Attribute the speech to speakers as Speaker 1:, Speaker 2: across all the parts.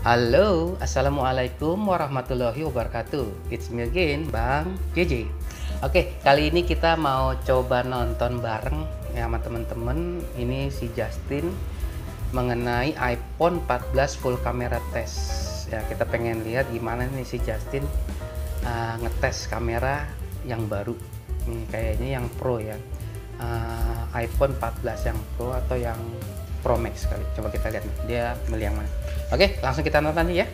Speaker 1: Halo, assalamualaikum warahmatullahi wabarakatuh. It's me again, Bang JJ. Oke, kali ini kita mau coba nonton bareng ya sama temen-temen. Ini si Justin mengenai iPhone 14 full camera test. Ya, kita pengen lihat gimana nih si Justin ngetes kamera yang baru. Nih kayaknya yang Pro ya. iPhone 14 yang Pro atau yang Pro Max kali. Coba kita lihat nih, dia milih yang mana. Oke, langsung kita nonton nih ya.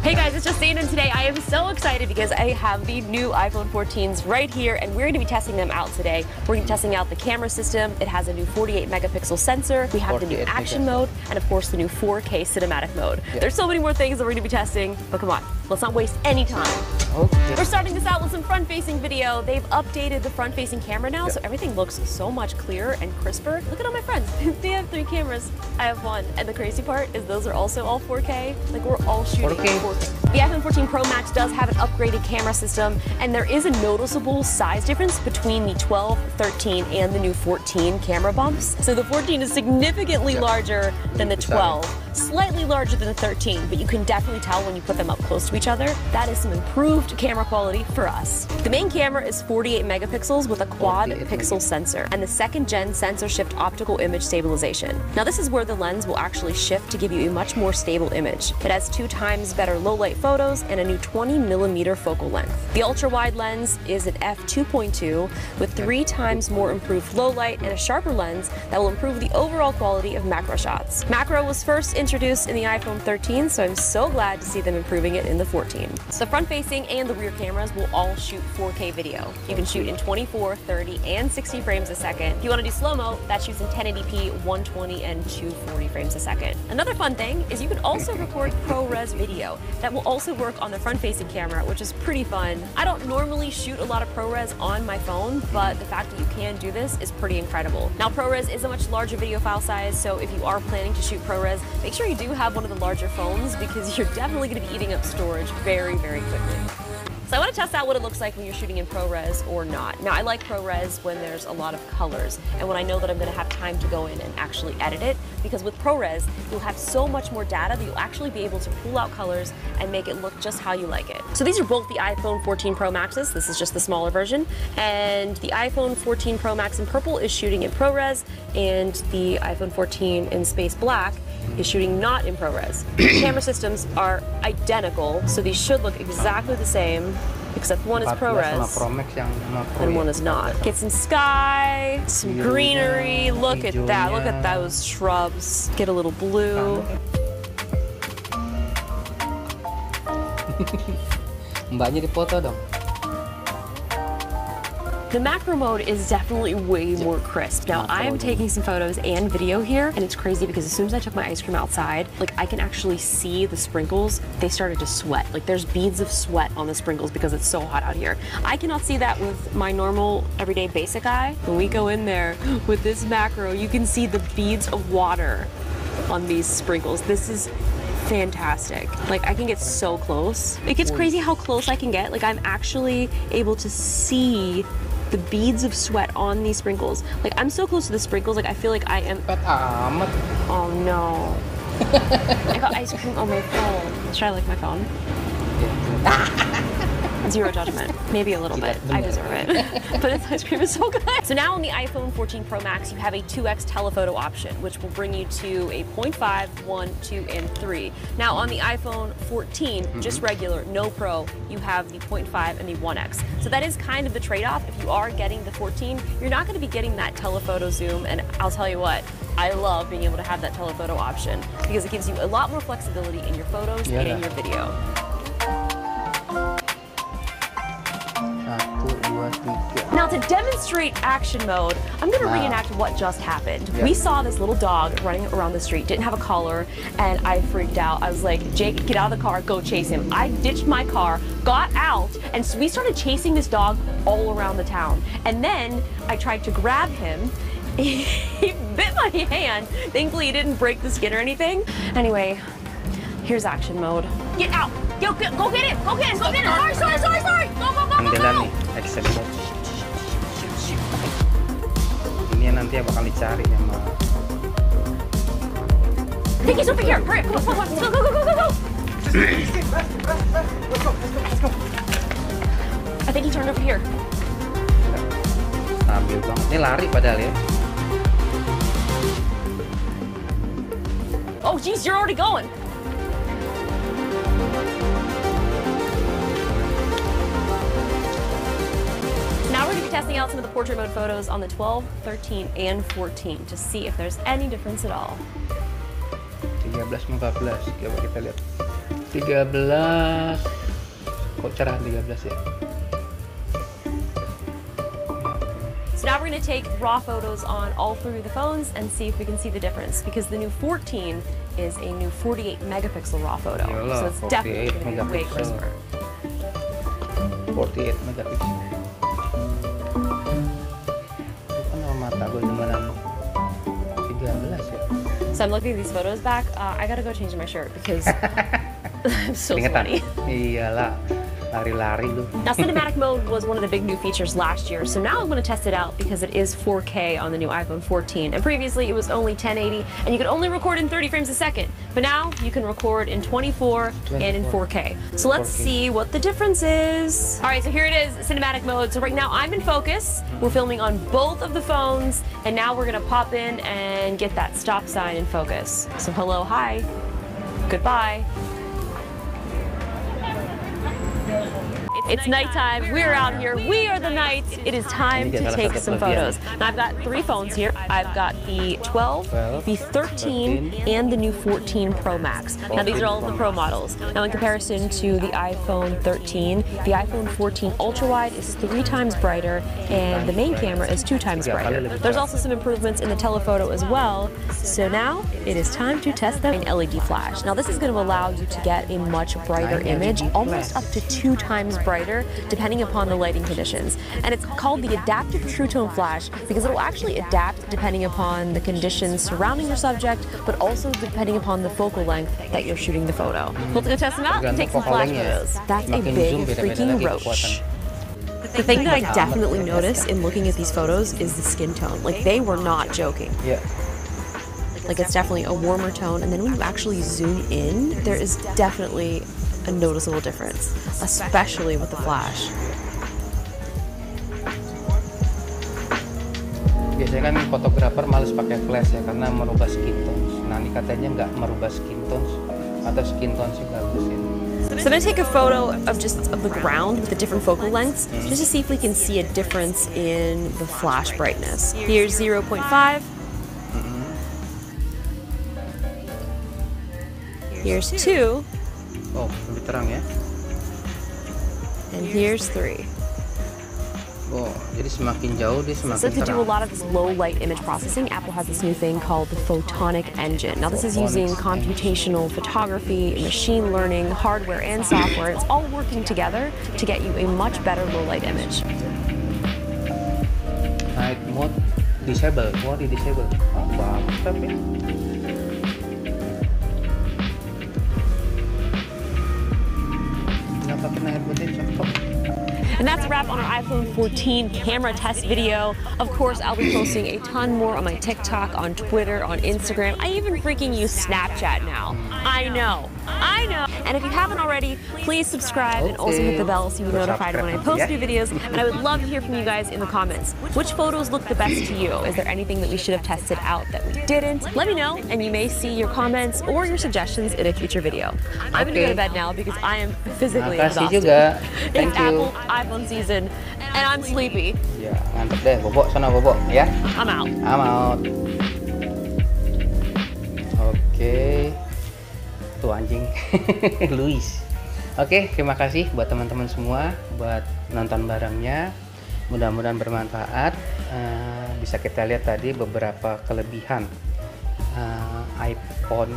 Speaker 2: Hey guys, it's Justine, and today I am so excited because I have the new iPhone 14s right here, and we're going to be testing them out today. We're going to be testing out the camera system. It has a new 48 megapixel sensor. We have the new action mode, and of course the new 4K cinematic mode. Yeah. There's so many more things that we're going to be testing, but come on, let's not waste any time.
Speaker 1: Okay.
Speaker 2: We're starting this out with some front-facing video. They've updated the front-facing camera now, so everything looks so much clearer and crisper. Look at all my friends. They have 3 cameras. I have 1. And the crazy part is those are also all 4K. Like, we're all shooting 4K. The iPhone 14 Pro Max does have an upgraded camera system, and there is a noticeable size difference between the 12, 13, and the new 14 camera bumps. So the 14 is significantly larger than the 12, slightly larger than the 13, but you can definitely tell when you put them up close to each other. That is some improved camera quality for us. The main camera is 48 megapixels with a quad pixel sensor, and the second-gen sensor shift optical image stabilization. Now this is where the lens will actually shift to give you a much more stable image. It has 2 times better low-light photos and a new 20mm focal length. The ultra-wide lens is an f2.2 with 3 times more improved low light and a sharper lens that will improve the overall quality of macro shots. Macro was first introduced in the iPhone 13, so I'm so glad to see them improving it in the 14. So the front-facing and the rear cameras will all shoot 4K video. You can shoot in 24, 30, and 60 frames a second. If you want to do slow-mo, that shoots in 1080p, 120, and 240 frames a second. Another fun thing is you can also record ProRes video. That will also work on the front-facing camera, which is pretty fun. I don't normally shoot a lot of ProRes on my phone, but the fact that you can do this is pretty incredible. Now, ProRes is a much larger video file size, so if you are planning to shoot ProRes, make sure you do have one of the larger phones because you're definitely going to be eating up storage very, very quickly. So I want to test out what it looks like when you're shooting in ProRes or not. Now, I like ProRes when there's a lot of colors and when I know that I'm going to have time to go in and actually edit it, because with ProRes, you'll have so much more data that you'll actually be able to pull out colors and make it look just how you like it. So these are both the iPhone 14 Pro Maxes. This is just the smaller version. And the iPhone 14 Pro Max in purple is shooting in ProRes, and the iPhone 14 in space black is shooting not in ProRes. The camera systems are identical, so these should look exactly the same, except one is ProRes and one is not. Get some sky, some greenery, look at that, look at those shrubs. Get a little blue.
Speaker 1: Mbaknya dipoto dong.
Speaker 2: The macro mode is definitely way more crisp. Now, I am taking some photos and video here, and it's crazy because as soon as I took my ice cream outside, like, I can actually see the sprinkles. They started to sweat. Like, there's beads of sweat on the sprinkles because it's so hot out here. I cannot see that with my normal, everyday basic eye. When we go in there with this macro, you can see the beads of water on these sprinkles. This is fantastic. Like, I can get so close. It gets crazy how close I can get. Like, I'm actually able to see the beads of sweat on these sprinkles. Like, I'm so close to the sprinkles, like, I feel like I am... Oh no. I got ice cream on my phone. Should I lick my phone? Zero judgment. Maybe a little bit. I deserve it. But this ice cream is so good. So now on the iPhone 14 Pro Max, you have a 2x telephoto option, which will bring you to a 0.5, 1, 2, and 3. Now on the iPhone 14, just regular, no Pro, you have the 0.5 and the 1x. So that is kind of the trade-off. If you are getting the 14, you're not going to be getting that telephoto zoom, and I'll tell you what, I love being able to have that telephoto option because it gives you a lot more flexibility in your photos and in your video. Now, to demonstrate action mode, I'm going to reenact what just happened. We saw this little dog running around the street, didn't have a collar, and I freaked out. I was like, Jake, get out of the car, go chase him. I ditched my car, got out, and so we started chasing this dog all around the town. And then I tried to grab him. He bit my hand. Thankfully, he didn't break the skin or anything. Anyway, here's action mode. Get out! Yo, go get it! Go get it! Go get it! Sorry! Go, go, go, go!
Speaker 1: Ang dala ni, accept mo. dicari sama.
Speaker 2: I think he's over here. Hurry up, come on, let's go, go, go, go, go, go.
Speaker 3: Let's go.
Speaker 2: I think he turned over here.
Speaker 1: Stabil banget. Ini lari padahal ya.
Speaker 2: Oh, geez, you're already going. Now we're going to be testing out some of the portrait mode photos on the 12, 13, and 14 to see if there's any difference at all.
Speaker 1: 13, 14. Coba kita lihat. 13. Kok cerah 13 ya?
Speaker 2: So now we're going to take raw photos on all three of the phones and see if we can see the difference, because the new 14 is a new 48 megapixel raw photo.
Speaker 1: Yalah,
Speaker 2: so it's definitely going to be way crisper.
Speaker 1: 48 megapiksel. Itu kan sama mata gue cuman 13 ya.
Speaker 2: So I'm looking at these photos back. I gotta go change my shirt because I'm so sweaty.
Speaker 1: Iyalah. Lari-lari lu.
Speaker 2: Now, cinematic mode was one of the big new features last year, so now I'm going to test it out because it is 4K on the new iPhone 14. And previously it was only 1080, and you could only record in 30 frames a second. But now you can record in 24 and in 4K. So let's
Speaker 1: 4K.
Speaker 2: see what the difference is. All right, so here it is, cinematic mode. So right now I'm in focus. We're filming on both of the phones, and now we're going to pop in and get that stop sign in focus. So hello, hi, goodbye. It's nighttime, we're out here, we are the Knights. It is time to take some photos. Now I've got three phones here. I've got the 12, the 13, and the new 14 Pro Max. Now these are all of the Pro models. Now in comparison to the iPhone 13, the iPhone 14 Ultra Wide is 3 times brighter, and the main camera is 2 times brighter. There's also some improvements in the telephoto as well. So now it is time to test the LED flash. Now this is going to allow you to get a much brighter image, almost up to 2 times brighter, depending upon the lighting conditions. And it's called the Adaptive True Tone Flash because it will actually adapt depending upon the conditions surrounding your subject, but also depending upon the focal length that you're shooting the photo. Let's go test them out and take some flash photos. That's a big freaking roach. The thing that I definitely noticed in looking at these photos is the skin tone. Like, they were not joking.
Speaker 1: Yeah.
Speaker 2: Like, it's definitely a warmer tone, and then when you actually zoom in, there is definitely a noticeable difference, especially with the flash.
Speaker 1: Biasanya kan fotografer males pakai flash ya karena merubah skin tones. Nah ini katanya nggak merubah skin tones atau skin tones sih bagus ya.
Speaker 2: So I'm going to take a photo of the ground with the different focal lengths, just to see if we can see a difference in the flash brightness. Here's 0.5. Here's 2.
Speaker 1: Oh, lebih terang ya.
Speaker 2: And here's 3.
Speaker 1: Oh, jadi semakin jauh dia semakin
Speaker 2: So to do
Speaker 1: terang.
Speaker 2: a lot of this low light image processing, Apple has this new thing called the Photonic Engine. Now this is using computational photography, machine learning, hardware and software. It's all working together to get you a much better low light image.
Speaker 1: Night mode disable, di disable. Oh, bagus tapi.
Speaker 2: And that's a wrap on our iPhone 14 camera test video. Of course, I'll be posting a ton more on my TikTok, on Twitter, on Instagram. I even freaking use Snapchat now. I know. And if you haven't already, please subscribe and also hit the bell so you're notified when I post new videos. And I would love to hear from you guys in the comments. Which photos look the best to you? Is there anything that we should have tested out that we didn't? Let me know, and you may see your comments or your suggestions in a future video. I'm gonna go to bed now because I am physically exhausted.
Speaker 1: Juga.
Speaker 2: It's Apple iPhone season, and I'm sleepy.
Speaker 1: Ya, mantep deh. Bobok, sana bobok ya.
Speaker 2: I'm out.
Speaker 1: I'm out. Oke. Tuh anjing. Luis. Oke, terima kasih buat teman-teman semua buat nonton barengnya. Mudah-mudahan bermanfaat. Bisa kita lihat tadi beberapa kelebihan iPhone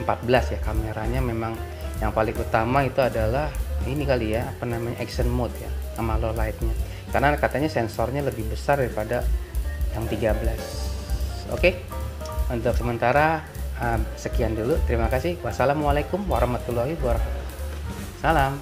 Speaker 1: 14 ya, kameranya memang yang paling utama itu adalah ini kali ya, apa namanya, action mode ya, sama low lightnya, karena katanya sensornya lebih besar daripada yang 13. Oke, untuk sementara sekian dulu, terima kasih. Wassalamualaikum warahmatullahi wabarakatuh. Salam.